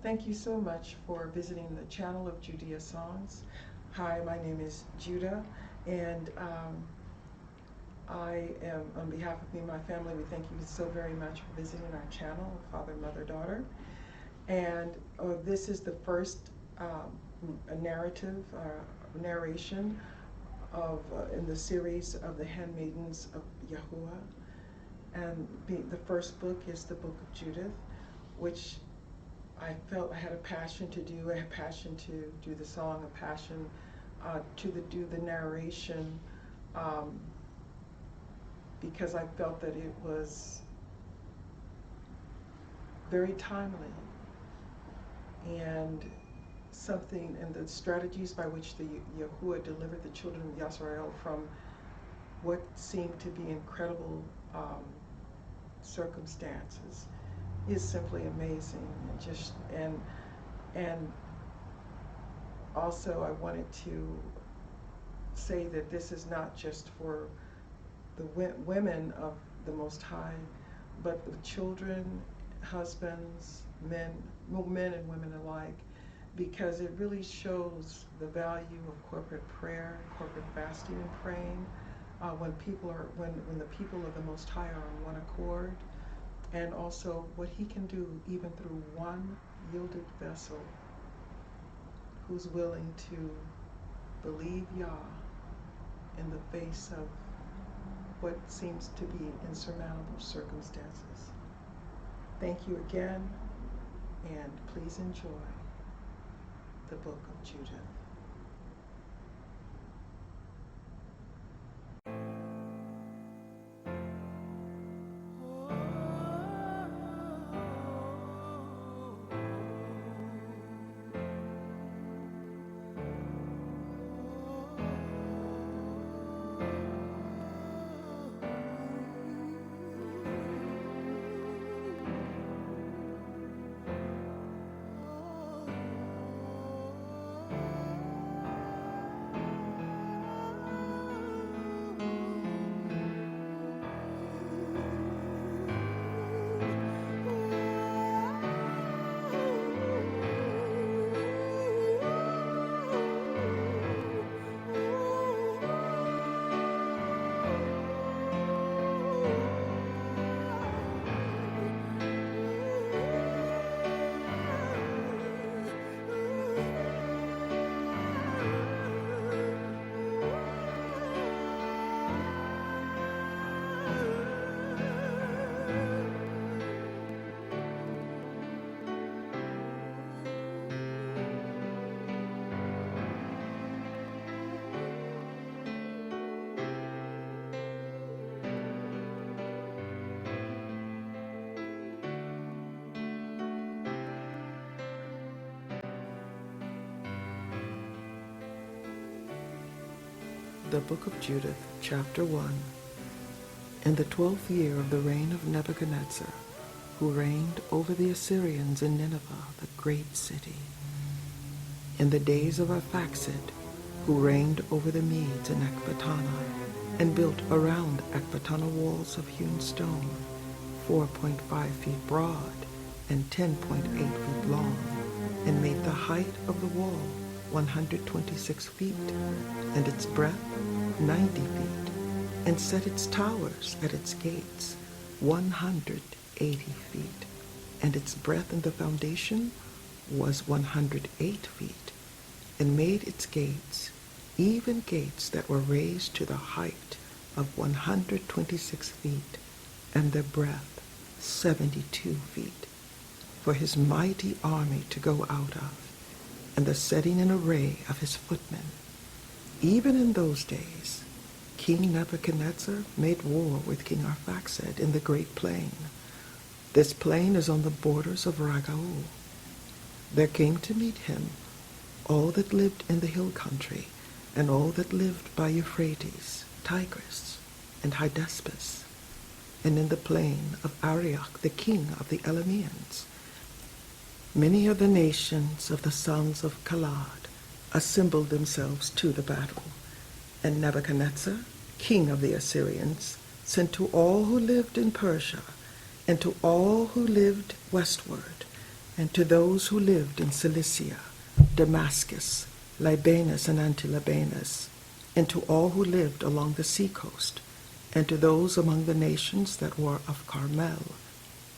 Thank you so much for visiting the channel of JudiaSongs. Hi, my name is Judah, and I am, on behalf of me and my family, we thank you so very much for visiting our channel, Father, Mother, Daughter. And this is the first narration of in the series of the Handmaidens of Yahuwah. And the first book is the book of Judith, which I felt I had a passion to do. I had a passion to do the song, a passion to do the narration, because I felt that it was very timely and something, and the strategies by which the Yahuwah delivered the children of Yisrael from what seemed to be incredible circumstances is simply amazing. And also I wanted to say that this is not just for the women of the Most High, but the children, husbands, men and women alike, because it really shows the value of corporate prayer, corporate fasting and praying, when the people of the Most High are on one accord, and also what He can do even through one yielded vessel who's willing to believe Yah in the face of what seems to be insurmountable circumstances. Thank you again, and please enjoy the book of Judith. The Book of Judith, Chapter 1. In the 12th year of the reign of Nebuchadnezzar, who reigned over the Assyrians in Nineveh, the great city. In the days of Arphaxad, who reigned over the Medes in Ecbatana, and built around Ecbatana walls of hewn stone, 4.5 feet broad and 10.8 feet long, and made the height of the wall 126 feet, and its breadth 90 feet, and set its towers at its gates 180 feet, and its breadth in the foundation was 108 feet, and made its gates, even gates that were raised to the height of 126 feet, and their breadth 72 feet, for his mighty army to go out of, and the setting in array of his footmen. Even in those days, King Nebuchadnezzar made war with King Arphaxad in the great plain. This plain is on the borders of Ragaul. There came to meet him all that lived in the hill country, and all that lived by Euphrates, Tigris, and Hydaspes, and in the plain of Arioch, the king of the Elameans. Many of the nations of the sons of Kalad assembled themselves to the battle, and Nebuchadnezzar, king of the Assyrians, sent to all who lived in Persia, and to all who lived westward, And to those who lived in Cilicia, Damascus, Libanus and Anti-Libanus, and to all who lived along the seacoast, and to those among the nations that were of Carmel,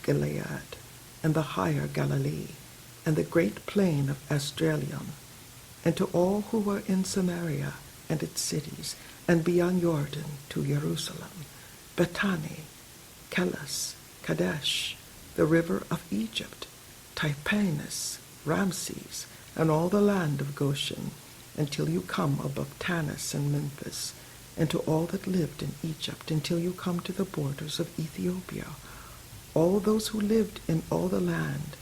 Gilead, and the higher Galilee, and the great plain of Esdraelon, and to all who were in Samaria and its cities, and beyond Jordan to Jerusalem, Bethany, Kelis, Kadesh, the river of Egypt, Typanus, Ramses, and all the land of Goshen, until you come above Tanis and Memphis, and to all that lived in Egypt, until you come to the borders of Ethiopia. All those who lived in all the land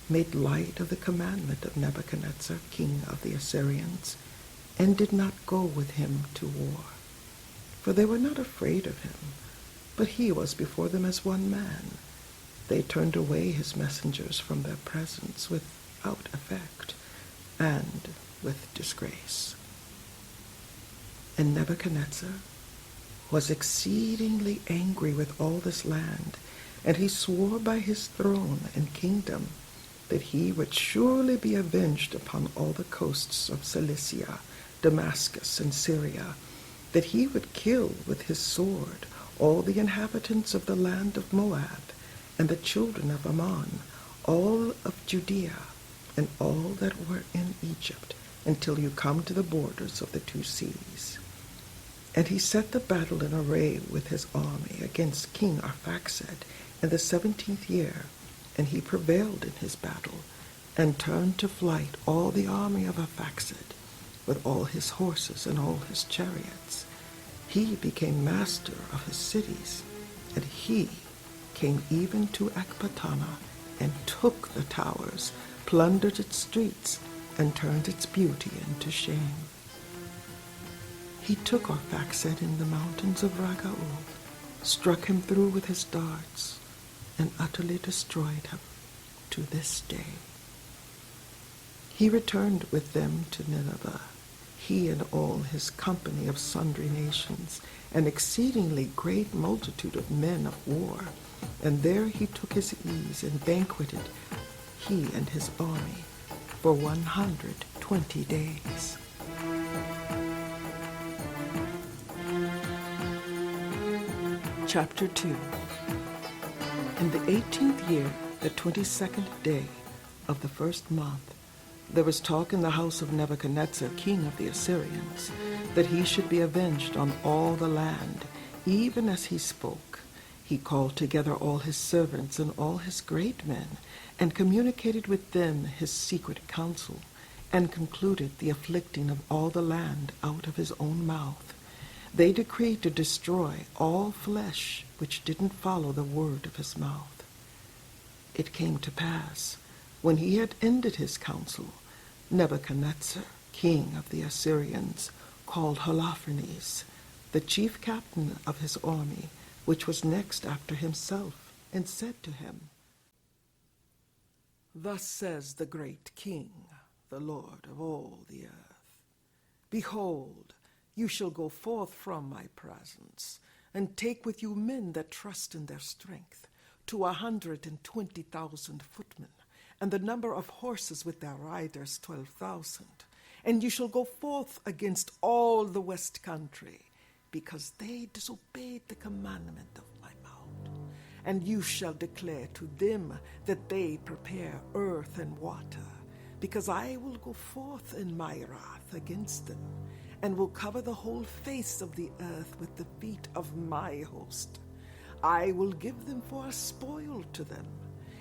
made light of the commandment of Nebuchadnezzar, king of the Assyrians, and did not go with him to war. For they were not afraid of him, but he was before them as one man. They turned away his messengers from their presence without effect and with disgrace. And Nebuchadnezzar was exceedingly angry with all this land, and he swore by his throne and kingdom that he would surely be avenged upon all the coasts of Cilicia, Damascus, and Syria, that he would kill with his sword all the inhabitants of the land of Moab, and the children of Ammon, all of Judea, and all that were in Egypt, until you come to the borders of the two seas. And he set the battle in array with his army against King Arphaxad in the 17th year, and he prevailed in his battle, and turned to flight all the army of Arphaxad, with all his horses and all his chariots. He became master of his cities, and he came even to Ecbatana, and took the towers, plundered its streets, and turned its beauty into shame. He took Arphaxad in the mountains of Ragau, struck him through with his darts, and utterly destroyed him to this day. He returned with them to Nineveh, he and all his company of sundry nations, an exceedingly great multitude of men of war, and there he took his ease and banqueted, he and his army, for 120 days. Chapter 2. In the 18th year, the 22nd day of the first month, there was talk in the house of Nebuchadnezzar, king of the Assyrians, that he should be avenged on all the land, even as he spoke. He called together all his servants and all his great men, and communicated with them his secret counsel, and concluded the afflicting of all the land out of his own mouth. They decreed to destroy all flesh which didn't follow the word of his mouth. It came to pass, when he had ended his counsel, Nebuchadnezzar, king of the Assyrians, called Holofernes, the chief captain of his army, which was next after himself, and said to him, "Thus says the great king, the Lord of all the earth, Behold, you shall go forth from my presence, and take with you men that trust in their strength, to 120,000 footmen, and the number of horses with their riders 12,000. And you shall go forth against all the west country, because they disobeyed the commandment of my mouth. And you shall declare to them that they prepare earth and water, because I will go forth in my wrath against them, and will cover the whole face of the earth with the feet of my host. I will give them for a spoil to them,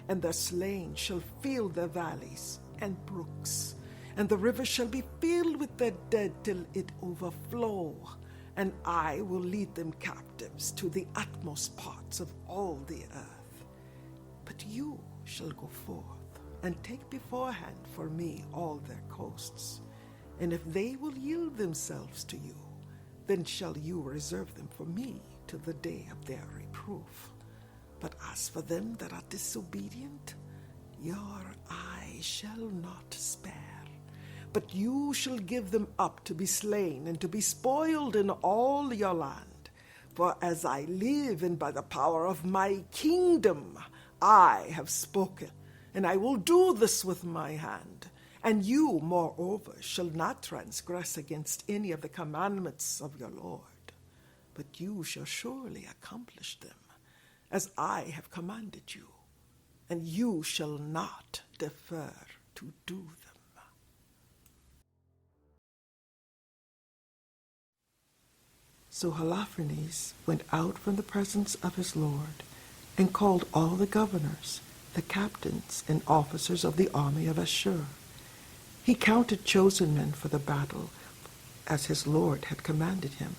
and their slain shall fill their valleys and brooks, and the river shall be filled with their dead till it overflow, and I will lead them captives to the utmost parts of all the earth. But you shall go forth, and take beforehand for me all their coasts, and if they will yield themselves to you, then shall you reserve them for me till the day of their reproof. But as for them that are disobedient, your eye shall not spare, but you shall give them up to be slain and to be spoiled in all your land. For as I live and by the power of my kingdom I have spoken, and I will do this with my hand. And you, moreover, shall not transgress against any of the commandments of your Lord, but you shall surely accomplish them, as I have commanded you, and you shall not defer to do them. So Holofernes went out from the presence of his Lord, and called all the governors, the captains, and officers of the army of Ashur. He counted chosen men for the battle, as his Lord had commanded him,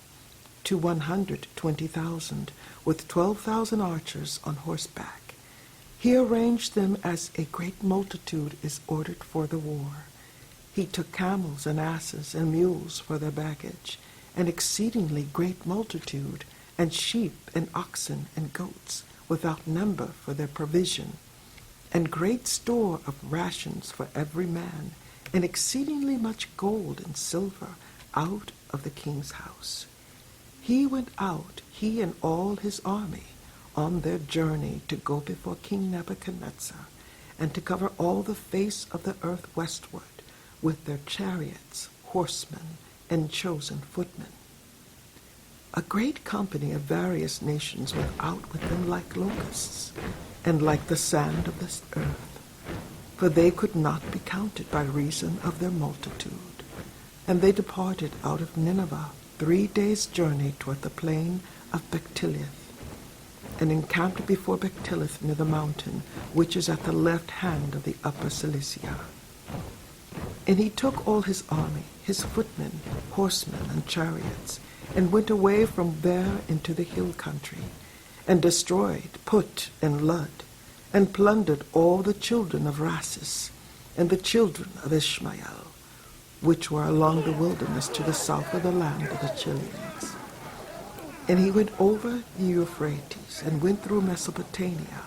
to 120,000, with 12,000 archers on horseback. He arranged them as a great multitude is ordered for the war. He took camels and asses and mules for their baggage, an exceedingly great multitude, and sheep and oxen and goats, without number for their provision, and great store of rations for every man, and exceedingly much gold and silver out of the king's house. He went out, he and all his army, on their journey to go before King Nebuchadnezzar, and to cover all the face of the earth westward, with their chariots, horsemen, and chosen footmen. A great company of various nations went out with them like locusts, and like the sand of this earth, for they could not be counted by reason of their multitude. And they departed out of Nineveh 3 days' journey toward the plain of Bactilieth, and encamped before Bactilieth near the mountain, which is at the left hand of the upper Cilicia. And he took all his army, his footmen, horsemen, and chariots, and went away from there into the hill country, and destroyed Put and Lud, and plundered all the children of Rasis, and the children of Ishmael, which were along the wilderness to the south of the land of the Chileans. And he went over the Euphrates, and went through Mesopotamia,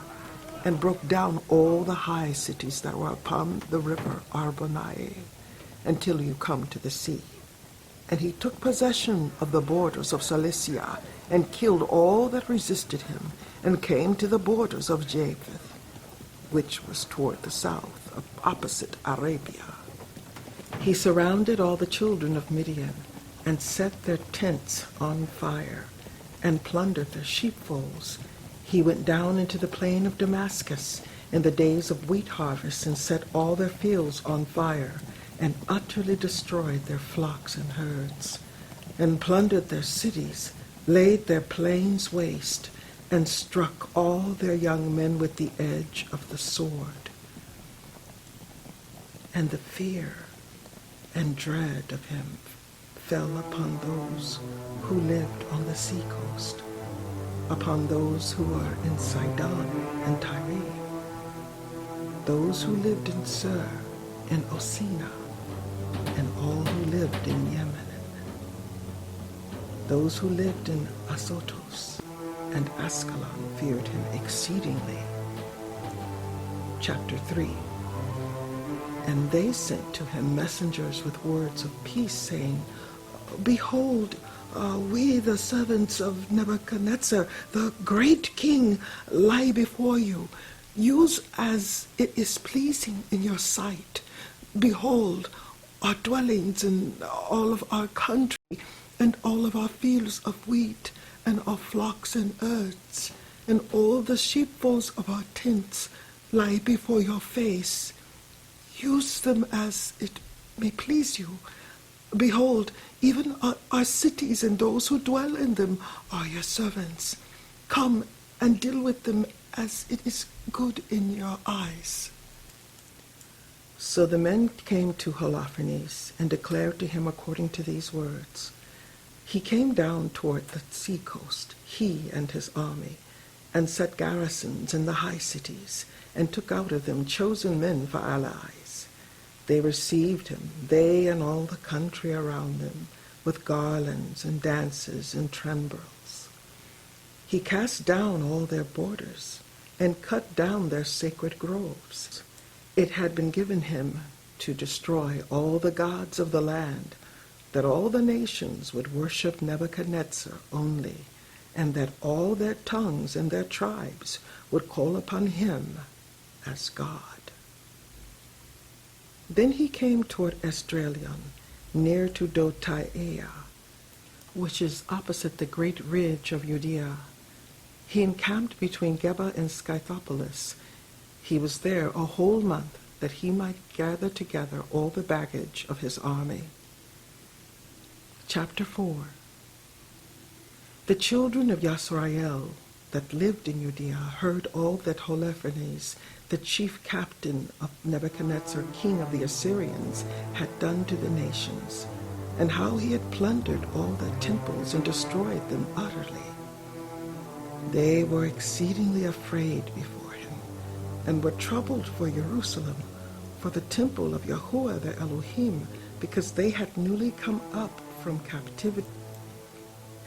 and broke down all the high cities that were upon the river Arbonae, until you come to the sea. And he took possession of the borders of Cilicia, and killed all that resisted him, and came to the borders of Japheth, which was toward the south, opposite Arabia. He surrounded all the children of Midian, and set their tents on fire, and plundered their sheepfolds. He went down into the plain of Damascus in the days of wheat harvest, and set all their fields on fire, and utterly destroyed their flocks and herds, and plundered their cities, laid their plains waste, and struck all their young men with the edge of the sword. And the fear and dread of him fell upon those who lived on the seacoast, upon those who are in Sidon and Tyre, those who lived in Sur and Osina, and all who lived in Yemen, those who lived in Azotus and Ascalon feared him exceedingly. Chapter 3. And they sent to him messengers with words of peace, saying, Behold, we, the servants of Nebuchadnezzar, the great king, lie before you. Use as it is pleasing in your sight. Behold, our dwellings and all of our country, and all of our fields of wheat, and our flocks and herds, and all the sheepfolds of our tents lie before your face. Use them as it may please you. Behold, even our cities and those who dwell in them are your servants. Come and deal with them as it is good in your eyes. So the men came to Holofernes and declared to him according to these words. He came down toward the seacoast, he and his army, and set garrisons in the high cities, and took out of them chosen men for allies. They received him, they and all the country around them, with garlands and dances and timbrels. He cast down all their borders, and cut down their sacred groves. It had been given him to destroy all the gods of the land, that all the nations would worship Nebuchadnezzar only, and that all their tongues and their tribes would call upon him as God. Then he came toward Esdraelon, near to Dotaiah, which is opposite the great ridge of Judea. He encamped between Geba and Scythopolis. He was there a whole month, that he might gather together all the baggage of his army. Chapter 4. The children of Yasrael that lived in Judea heard all that Holofernes, the chief captain of Nebuchadnezzar, king of the Assyrians, had done to the nations, and how he had plundered all their temples and destroyed them utterly. They were exceedingly afraid before him, and were troubled for Jerusalem, for the temple of Yahuwah their Elohim, because they had newly come up from captivity.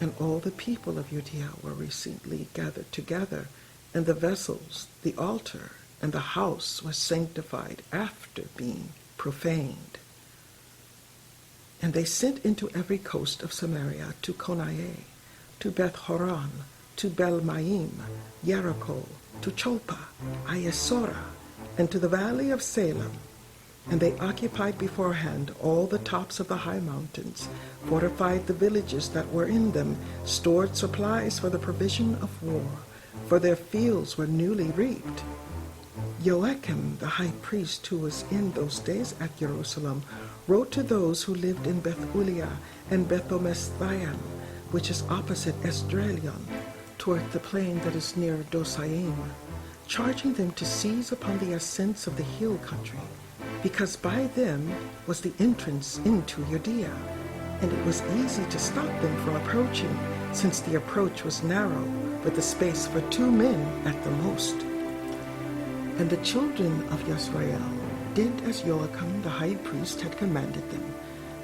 And all the people of Judea were recently gathered together, and the vessels, the altar, and the house was sanctified after being profaned. And they sent into every coast of Samaria, to Konae, to Beth-horon, to Bel-maim, Jericho, to Chopa, Ayesora, and to the valley of Salem. And they occupied beforehand all the tops of the high mountains, fortified the villages that were in them, stored supplies for the provision of war, for their fields were newly reaped. Joachim, the high priest, who was in those days at Jerusalem, wrote to those who lived in Beth-uliah and Beth-omesthaim, which is opposite Esdraelon, toward the plain that is near Dosaim, charging them to seize upon the ascents of the hill country, because by them was the entrance into Judea, and it was easy to stop them from approaching, since the approach was narrow, with the space for 2 men at the most. And the children of Yasrael did as Joachim the high priest had commanded them,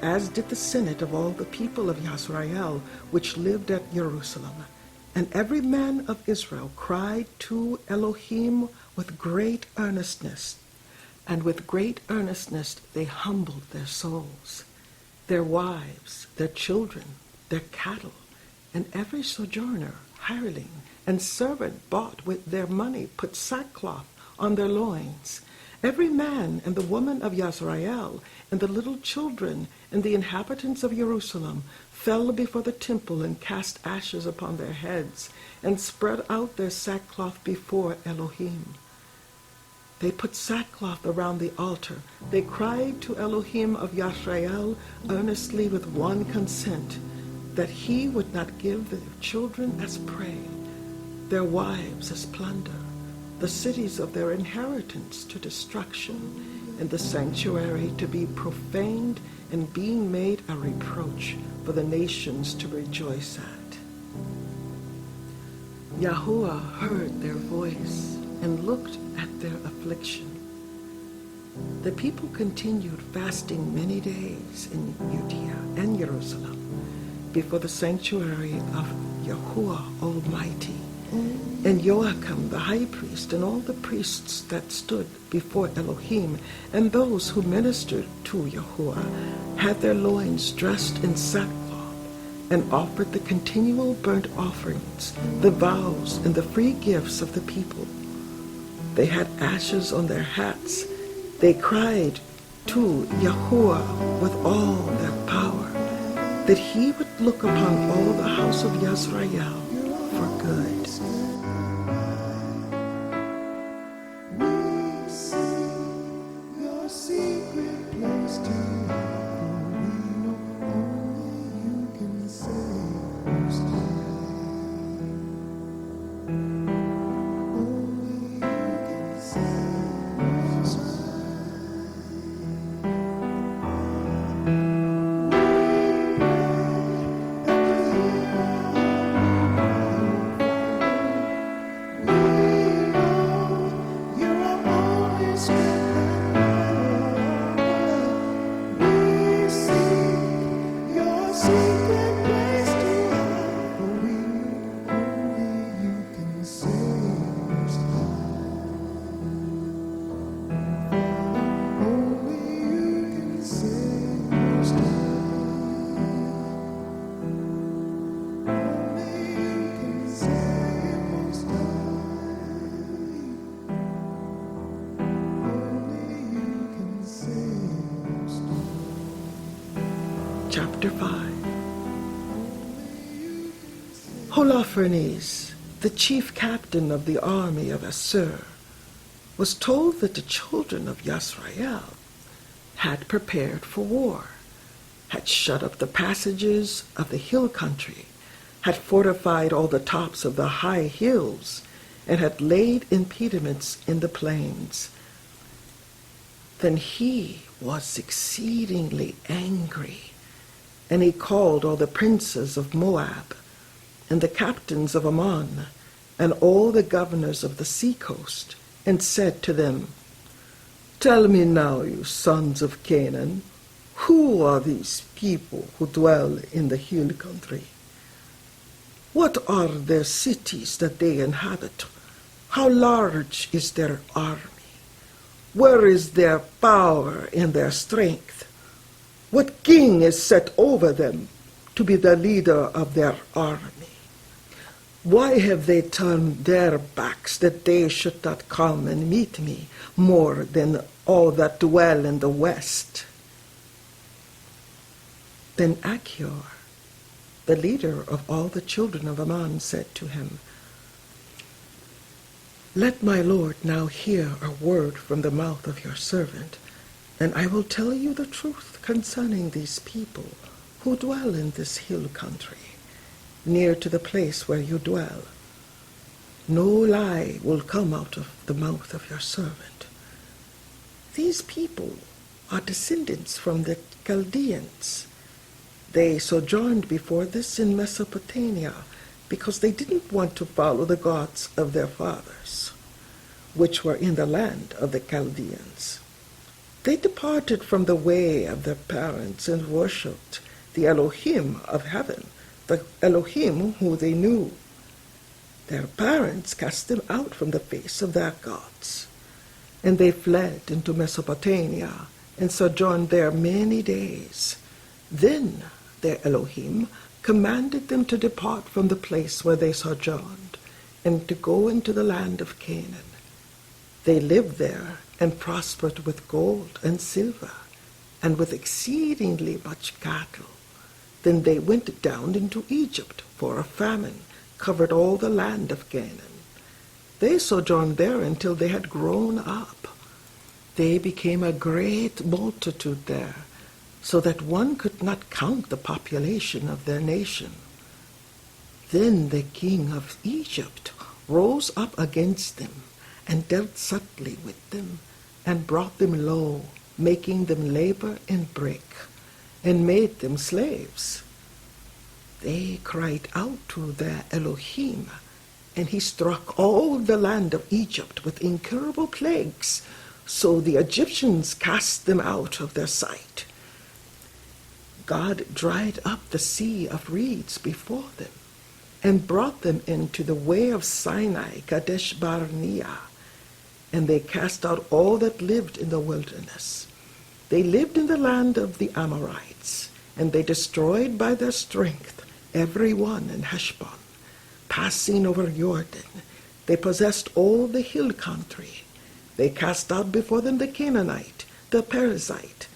as did the senate of all the people of Yasrael, which lived at Jerusalem. And every man of Israel cried to Elohim with great earnestness, and with great earnestness they humbled their souls, their wives, their children, their cattle, and every sojourner, hireling, and servant bought with their money put sackcloth on their loins. Every man and the woman of Yasrael, and the little children, and the inhabitants of Jerusalem fell before the temple and cast ashes upon their heads, and spread out their sackcloth before Elohim. They put sackcloth around the altar. They cried to Elohim of Yasrael earnestly with one consent, that he would not give their children as prey, their wives as plunder, the cities of their inheritance to destruction, and the sanctuary to be profaned and being made a reproach for the nations to rejoice at. Yahuwah heard their voice and looked at their affliction. The people continued fasting many days in Judea and Jerusalem before the sanctuary of Yahuwah Almighty. And Joachim the high priest and all the priests that stood before Elohim and those who ministered to Yahuwah had their loins dressed in sackcloth, and offered the continual burnt offerings, the vows, and the free gifts of the people. They had ashes on their hats. They cried to Yahuwah with all their power, that he would look upon all the house of Yasrael for good. Holofernes, the chief captain of the army of Assur, was told that the children of Yisrael had prepared for war, had shut up the passages of the hill country, had fortified all the tops of the high hills, and had laid impediments in the plains. Then he was exceedingly angry, and he called all the princes of Moab, and the captains of Ammon, and all the governors of the seacoast, and said to them, "Tell me now, you sons of Canaan, who are these people who dwell in the hill country? What are their cities that they inhabit? How large is their army? Where is their power and their strength? What king is set over them to be the leader of their army? Why have they turned their backs that they should not come and meet me more than all that dwell in the west?" Then Achior, the leader of all the children of Ammon, said to him, "Let my lord now hear a word from the mouth of your servant, and I will tell you the truth concerning these people who dwell in this hill country, near to the place where you dwell. No lie will come out of the mouth of your servant. These people are descendants from the Chaldeans. They sojourned before this in Mesopotamia because they didn't want to follow the gods of their fathers, which were in the land of the Chaldeans. They departed from the way of their parents and worshipped the Elohim of heaven, the Elohim who they knew. Their parents cast them out from the face of their gods, and they fled into Mesopotamia and sojourned there many days. Then their Elohim commanded them to depart from the place where they sojourned and to go into the land of Canaan. They lived there and prospered with gold and silver and with exceedingly much cattle. Then they went down into Egypt, for a famine covered all the land of Canaan. They sojourned there until they had grown up. They became a great multitude there, so that one could not count the population of their nation. Then the king of Egypt rose up against them and dealt subtly with them and brought them low, making them labor and break, and made them slaves. They cried out to their Elohim, and he struck all the land of Egypt with incurable plagues, so the Egyptians cast them out of their sight. God dried up the sea of reeds before them, and brought them into the way of Sinai, Kadesh Barnea, and they cast out all that lived in the wilderness. They lived in the land of the Amorites, and they destroyed by their strength every one in Heshbon. Passing over Jordan, they possessed all the hill country. They cast out before them the Canaanite, the Perizzite,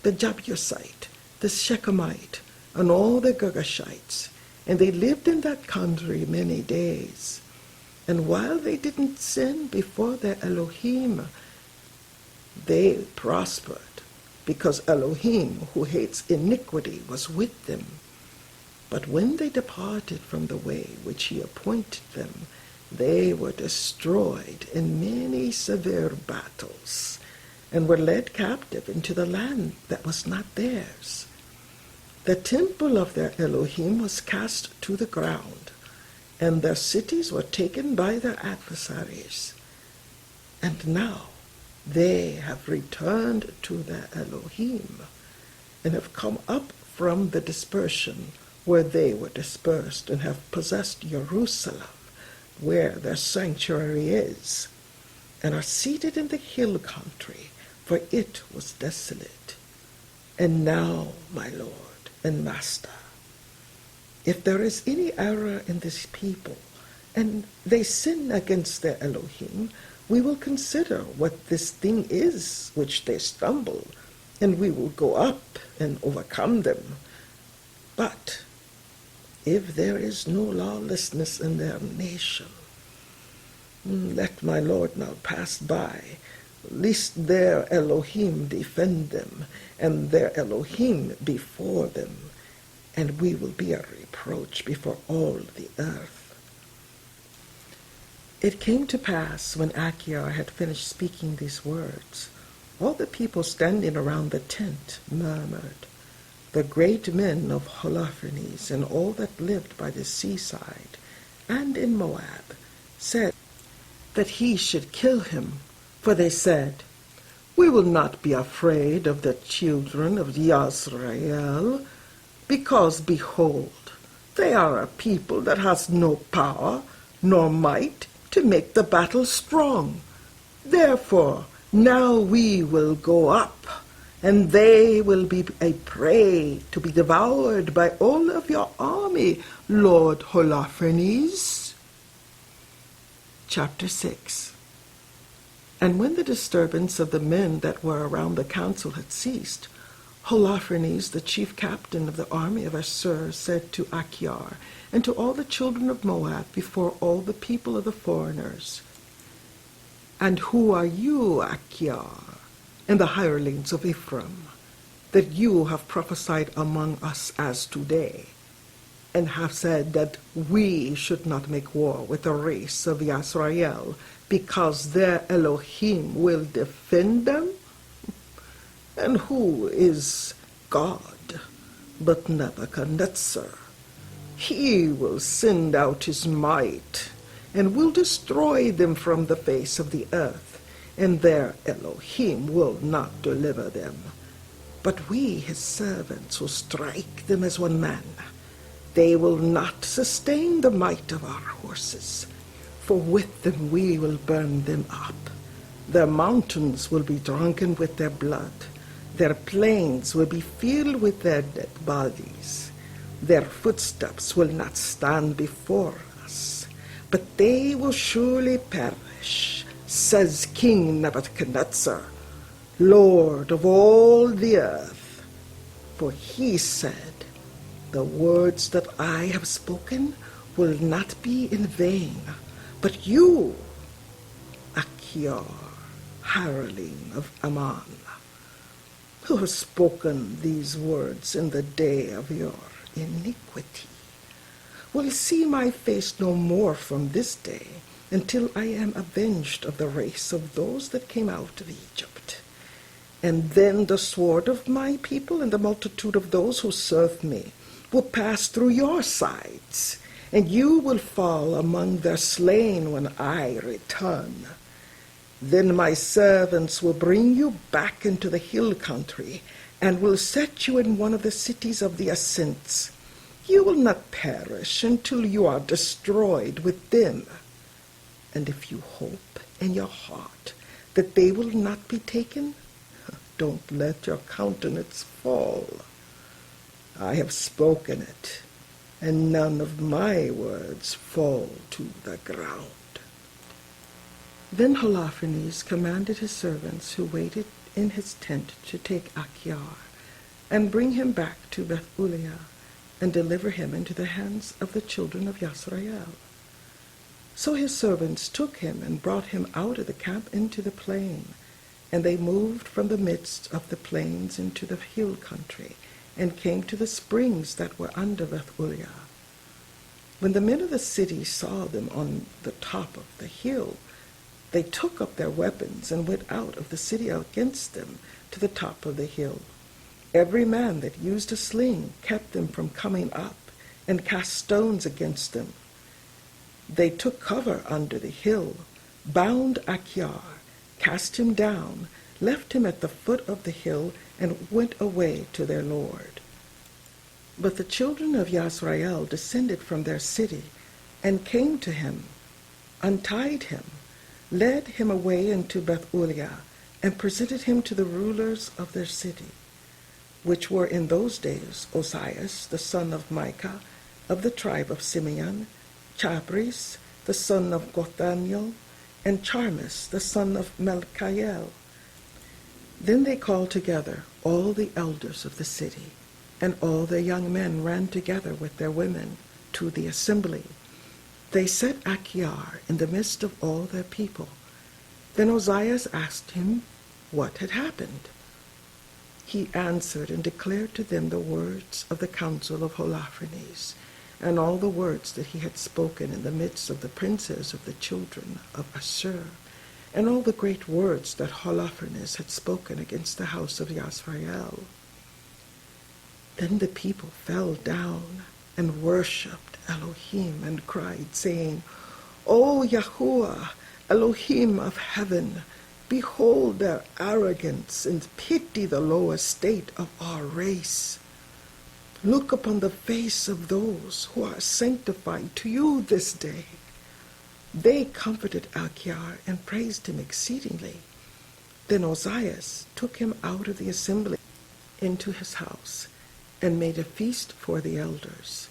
the Jebusite, the Shechemite, and all the Girgashites, and they lived in that country many days. And while they didn't sin before their Elohim, they prospered, because Elohim, who hates iniquity, was with them. But when they departed from the way which he appointed them, they were destroyed in many severe battles, and were led captive into the land that was not theirs. The temple of their Elohim was cast to the ground, and their cities were taken by their adversaries. And now they have returned to their Elohim, and have come up from the dispersion where they were dispersed, and have possessed Jerusalem, where their sanctuary is, and are seated in the hill country, for it was desolate. And now, my Lord and Master, if there is any error in this people, and they sin against their Elohim, we will consider what this thing is which they stumble, and we will go up and overcome them. But if there is no lawlessness in their nation, let my Lord now pass by, lest their Elohim defend them, and their Elohim before them, and we will be a reproach before all the earth. It came to pass, when Achior had finished speaking these words, all the people standing around the tent murmured. The great men of Holofernes and all that lived by the seaside and in Moab said that he should kill him, for they said, "We will not be afraid of the children of Yisrael, because, behold, they are a people that has no power nor might to make the battle strong. Therefore, now we will go up, and they will be a prey to be devoured by all of your army, Lord Holofernes." Chapter 6. And when the disturbance of the men that were around the council had ceased, Holofernes, the chief captain of the army of Assur, said to Achior and to all the children of Moab before all the people of the foreigners, "And who are you, Achior, and the hirelings of Ephraim, that you have prophesied among us as today, and have said that we should not make war with the race of Yisrael, because their Elohim will defend them? And who is God but Nebuchadnezzar? He will send out his might, and will destroy them from the face of the earth, and their Elohim will not deliver them. But we, his servants, will strike them as one man. They will not sustain the might of our horses, for with them we will burn them up. Their mountains will be drunken with their blood. Their plains will be filled with their dead bodies. Their footsteps will not stand before us, but they will surely perish, says King Nebuchadnezzar, Lord of all the earth. For he said, the words that I have spoken will not be in vain, but you, Achior, hireling of Ammon, who have spoken these words in the day of your iniquity, will see my face no more from this day until I am avenged of the race of those that came out of Egypt. And then the sword of my people and the multitude of those who serve me will pass through your sides, and you will fall among their slain when I return. Then my servants will bring you back into the hill country, and will set you in one of the cities of the ascents. You will not perish until you are destroyed with them. And if you hope in your heart that they will not be taken, don't let your countenance fall. I have spoken it, and none of my words fall to the ground. Then Holofernes commanded his servants who waited in his tent to take Achior and bring him back to Beth-uliah and deliver him into the hands of the children of Yisrael. So his servants took him and brought him out of the camp into the plain, and they moved from the midst of the plains into the hill country and came to the springs that were under Beth-uliah. When the men of the city saw them on the top of the hill, they took up their weapons and went out of the city against them to the top of the hill. Every man that used a sling kept them from coming up and cast stones against them. They took cover under the hill, bound Achior, cast him down, left him at the foot of the hill, and went away to their lord. But the children of Yisrael descended from their city and came to him, untied him, led him away into Beth-uliah, and presented him to the rulers of their city, which were in those days Osias, the son of Micah, of the tribe of Simeon, Chabris, the son of Gothaniel, and Charmis, the son of Melchiel. Then they called together all the elders of the city, and all the young men ran together with their women to the assembly, they set Achior in the midst of all their people. Then Ozias asked him what had happened. He answered and declared to them the words of the counsel of Holofernes, and all the words that he had spoken in the midst of the princes of the children of Ashur, and all the great words that Holofernes had spoken against the house of Yasrael. Then the people fell down and worshipped Elohim and cried, saying, O Yahuwah, Elohim of heaven, behold their arrogance and pity the low estate of our race. Look upon the face of those who are sanctified to you this day. They comforted Achior and praised him exceedingly. Then Ozias took him out of the assembly into his house and made a feast for the elders.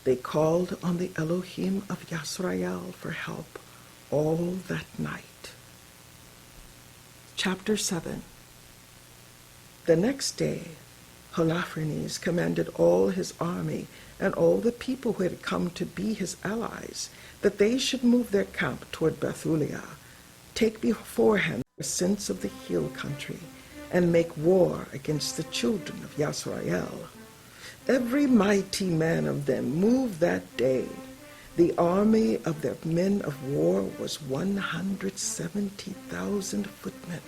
They called on the Elohim of Yasrael for help all that night. Chapter 7. The next day, Holofernes commanded all his army and all the people who had come to be his allies that they should move their camp toward Bethulia, take beforehand the ascents of the hill country, and make war against the children of Yasrael. Every mighty man of them moved that day. The army of their men of war was 170,000 footmen,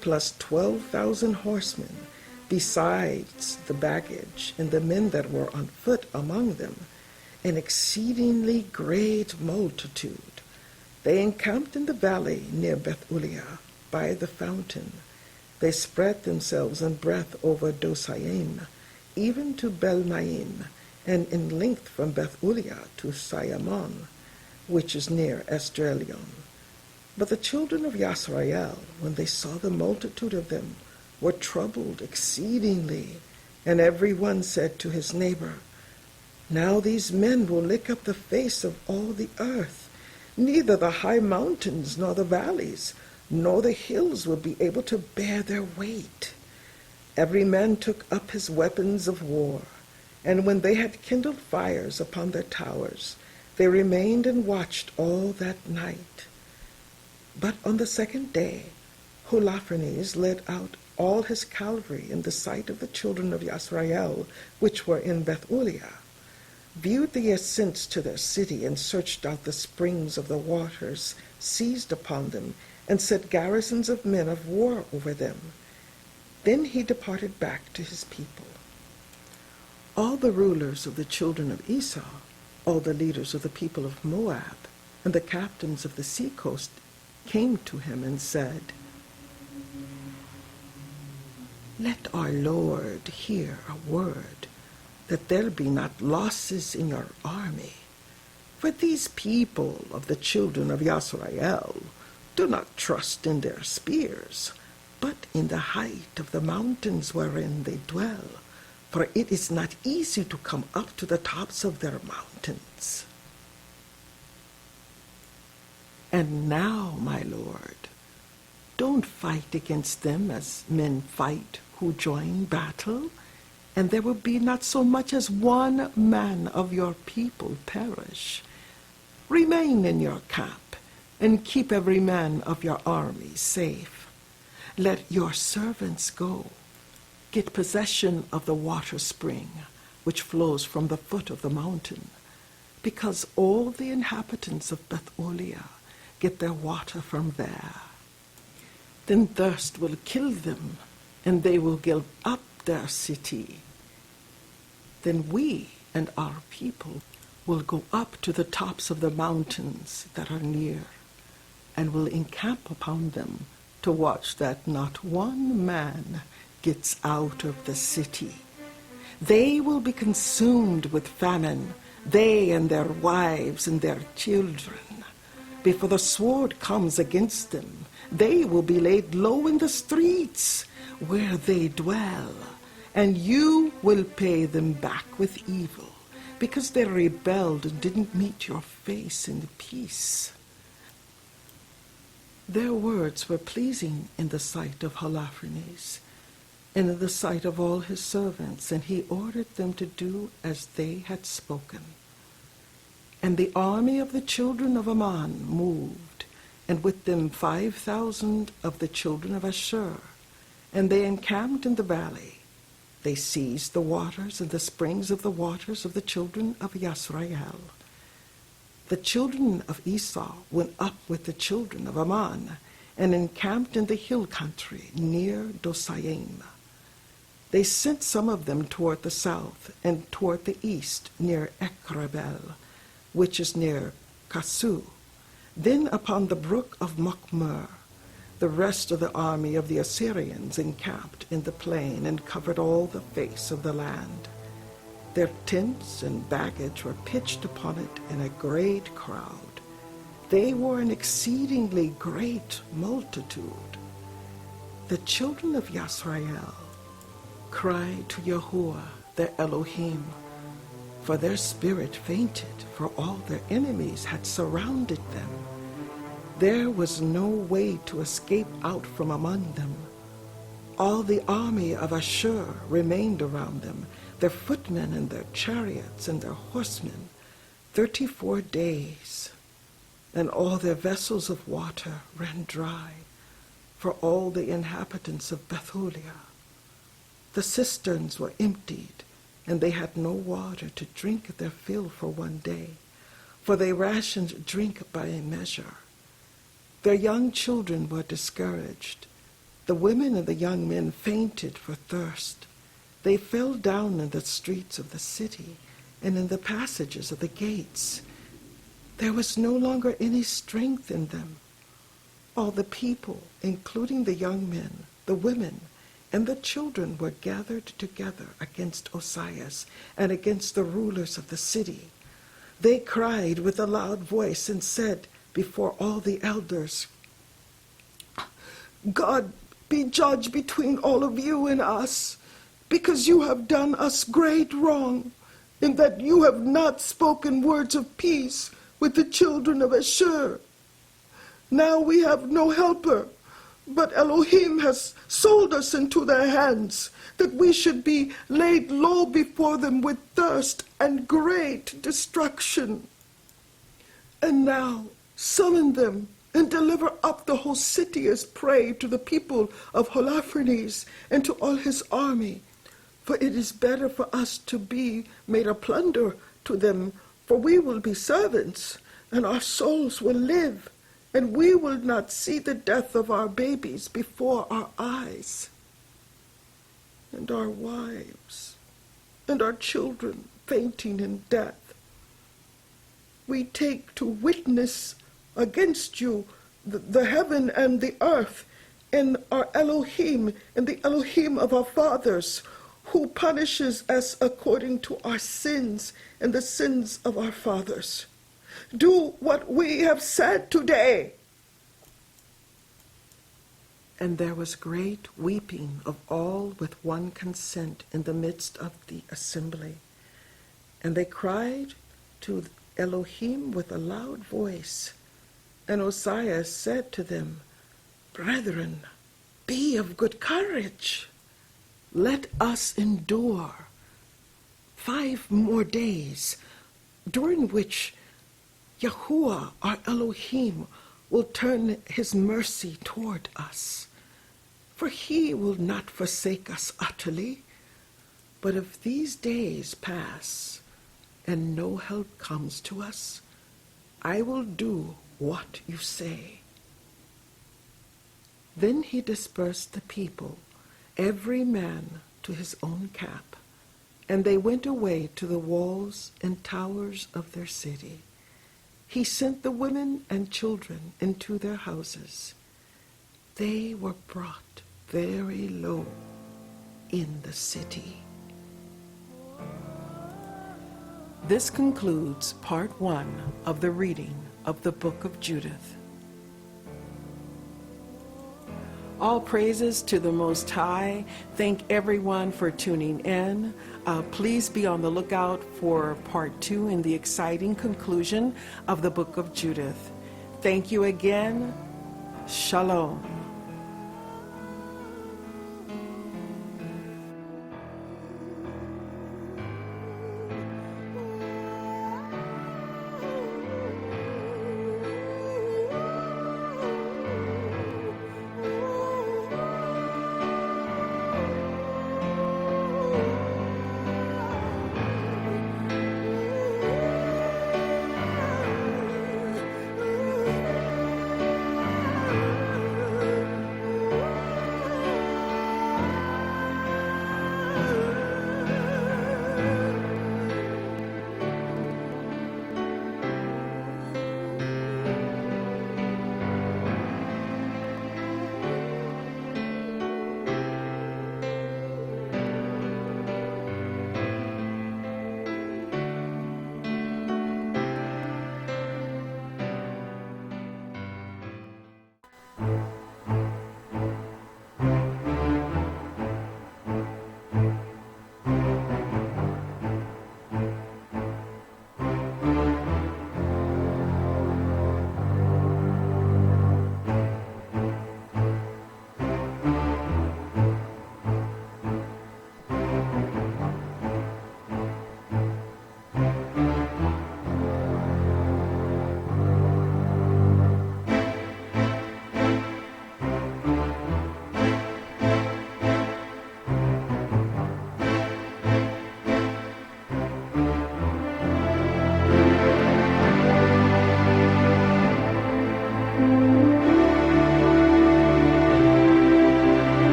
plus 12,000 horsemen, besides the baggage and the men that were on foot among them, an exceedingly great multitude. They encamped in the valley near Bethulia, by the fountain. They spread themselves in breadth over Dosaim, even to Belmaim, and in length from Bethulia to Sayamon, which is near Esdraelon. But the children of Yasrael, when they saw the multitude of them, were troubled exceedingly, and every one said to his neighbor, Now these men will lick up the face of all the earth. Neither the high mountains nor the valleys nor the hills will be able to bear their weight. Every man took up his weapons of war, and when they had kindled fires upon their towers, they remained and watched all that night. But on the second day, Holofernes led out all his cavalry in the sight of the children of Yasrael, which were in Bethulia, viewed the ascents to their city, and searched out the springs of the waters, seized upon them, and set garrisons of men of war over them. Then he departed back to his people. All the rulers of the children of Esau, all the leaders of the people of Moab, and the captains of the seacoast came to him and said, Let our Lord hear a word, that there be not losses in your army. For these people of the children of Yasrael do not trust in their spears, but in the height of the mountains wherein they dwell, for it is not easy to come up to the tops of their mountains. And now, my Lord, don't fight against them as men fight who join battle, and there will be not so much as one man of your people perish. Remain in your camp, and keep every man of your army safe. Let your servants go. Get possession of the water spring, which flows from the foot of the mountain, because all the inhabitants of Bethulia get their water from there. Then thirst will kill them, and they will give up their city. Then we and our people will go up to the tops of the mountains that are near, and will encamp upon them to watch that not one man gets out of the city. They will be consumed with famine, they and their wives and their children. Before the sword comes against them, they will be laid low in the streets where they dwell, and you will pay them back with evil, because they rebelled and didn't meet your face in peace. Their words were pleasing in the sight of Holofernes, and in the sight of all his servants, and he ordered them to do as they had spoken. And the army of the children of Ammon moved, and with them 5,000 of the children of Ashur, and they encamped in the valley. They seized the waters and the springs of the waters of the children of Yisrael. The children of Esau went up with the children of Ammon, and encamped in the hill country near Dosaim. They sent some of them toward the south and toward the east near Ekrabel, which is near Kasu. Then upon the brook of Makmur, the rest of the army of the Assyrians encamped in the plain and covered all the face of the land. Their tents and baggage were pitched upon it in a great crowd. They were an exceedingly great multitude. The children of Yisrael cried to Yahuwah, their Elohim, for their spirit fainted, for all their enemies had surrounded them. There was no way to escape out from among them. All the army of Ashur remained around them, their footmen and their chariots and their horsemen, 34 days. And all their vessels of water ran dry for all the inhabitants of Bethulia. The cisterns were emptied, and they had no water to drink their fill for one day, for they rationed drink by a measure. Their young children were discouraged. The women and the young men fainted for thirst. They fell down in the streets of the city and in the passages of the gates. There was no longer any strength in them. All the people, including the young men, the women, and the children, were gathered together against Osias and against the rulers of the city. They cried with a loud voice and said before all the elders, God be judge between all of you and us, because you have done us great wrong, in that you have not spoken words of peace with the children of Ashur. Now we have no helper, but Elohim has sold us into their hands, that we should be laid low before them with thirst and great destruction. And now summon them and deliver up the whole city as prey to the people of Holofernes and to all his army. For it is better for us to be made a plunder to them, for we will be servants, and our souls will live, and we will not see the death of our babies before our eyes, and our wives, and our children fainting in death. We take to witness against you the heaven and the earth, and our Elohim, and the Elohim of our fathers, who punishes us according to our sins and the sins of our fathers. Do what we have said today. And there was great weeping of all with one consent in the midst of the assembly. And they cried to Elohim with a loud voice. And Osias said to them, Brethren, be of good courage. Let us endure 5 more days, during which Yahuwah, our Elohim, will turn his mercy toward us. For he will not forsake us utterly. But if these days pass and no help comes to us, I will do what you say. Then he dispersed the people, every man to his own camp, and they went away to the walls and towers of their city. He sent the women and children into their houses. They were brought very low in the city. This concludes part 1 of the reading of the book of Judith. All praises to the Most High. Thank everyone for tuning in. Please be on the lookout for part 2 and the exciting conclusion of the book of Judith. Thank you again. Shalom.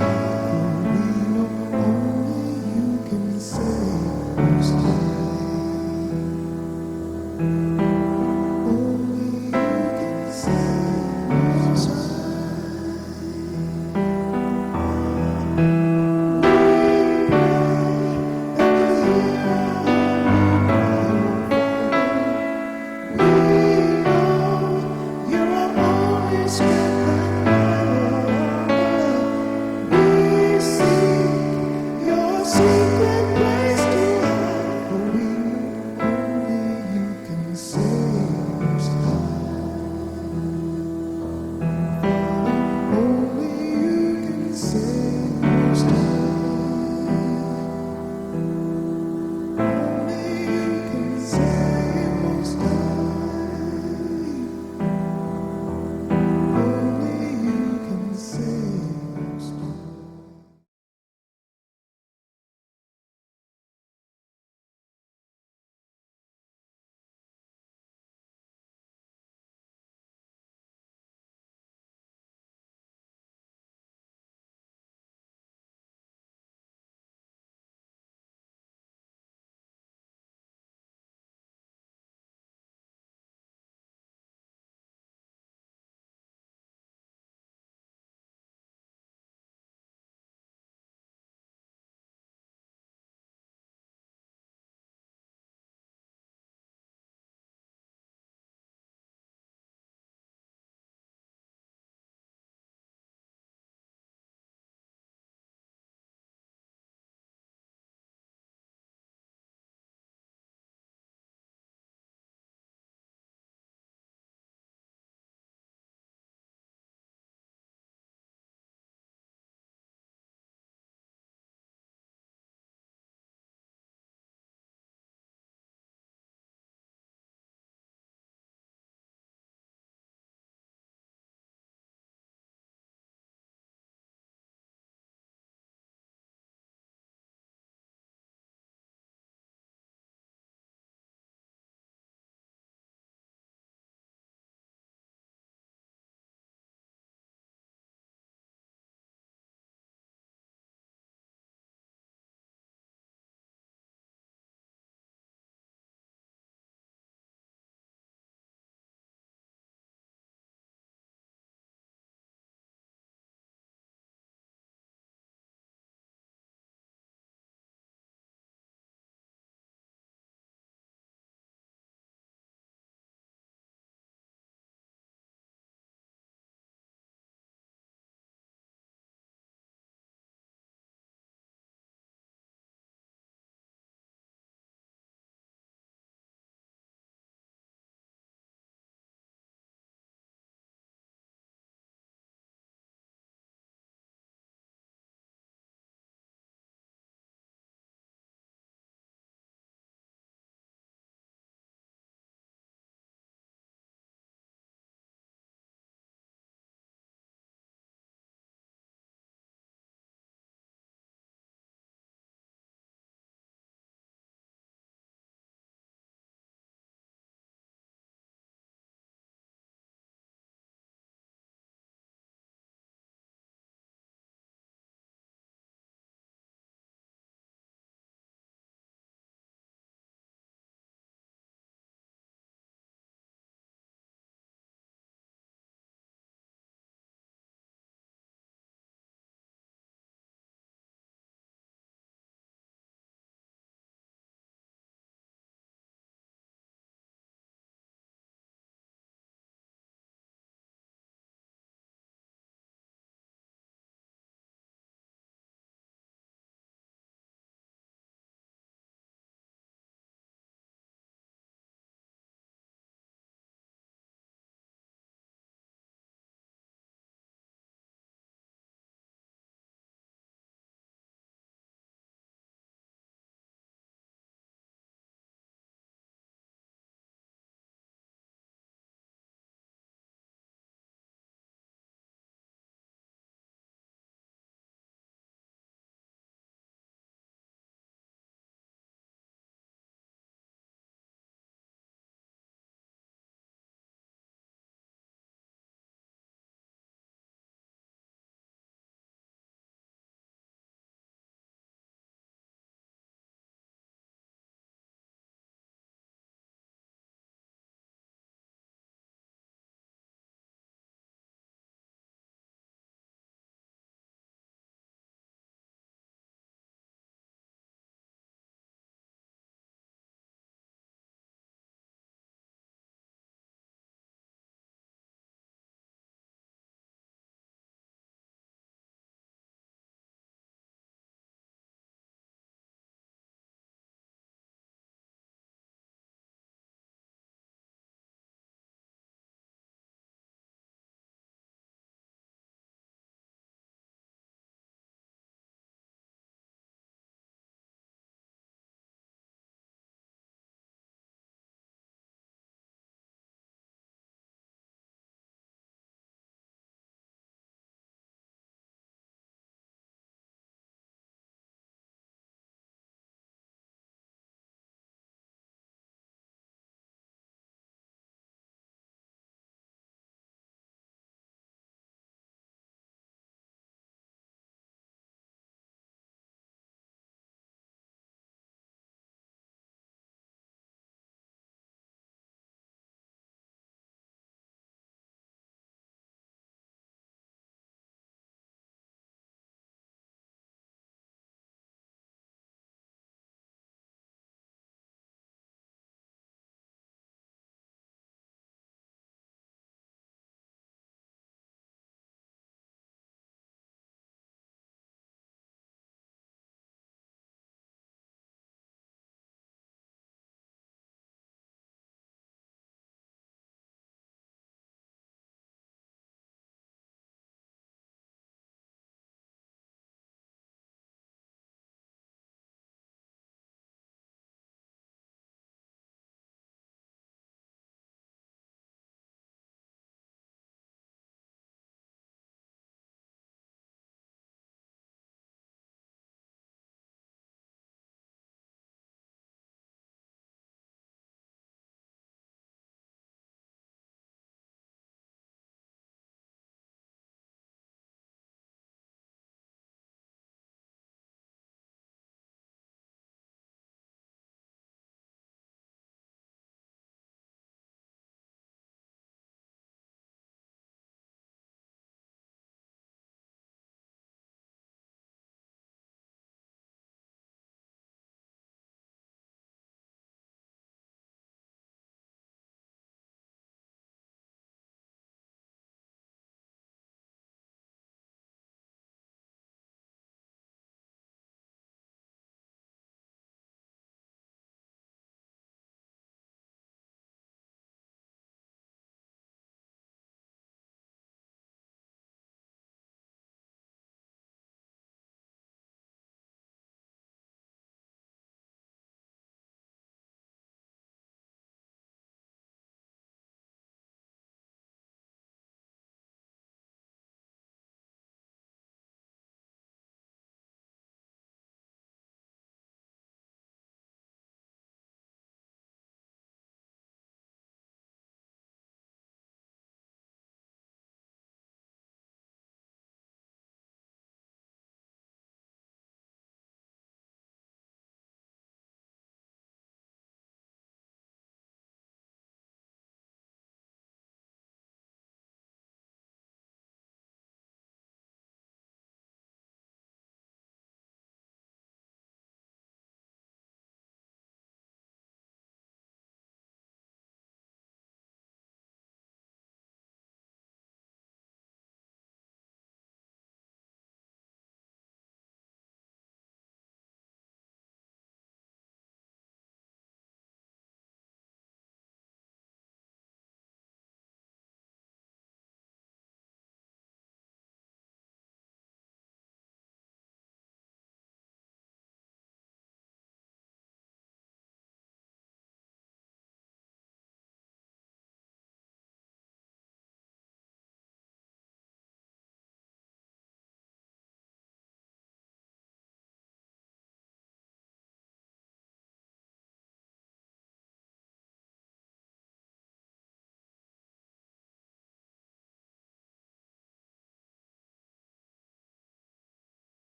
you.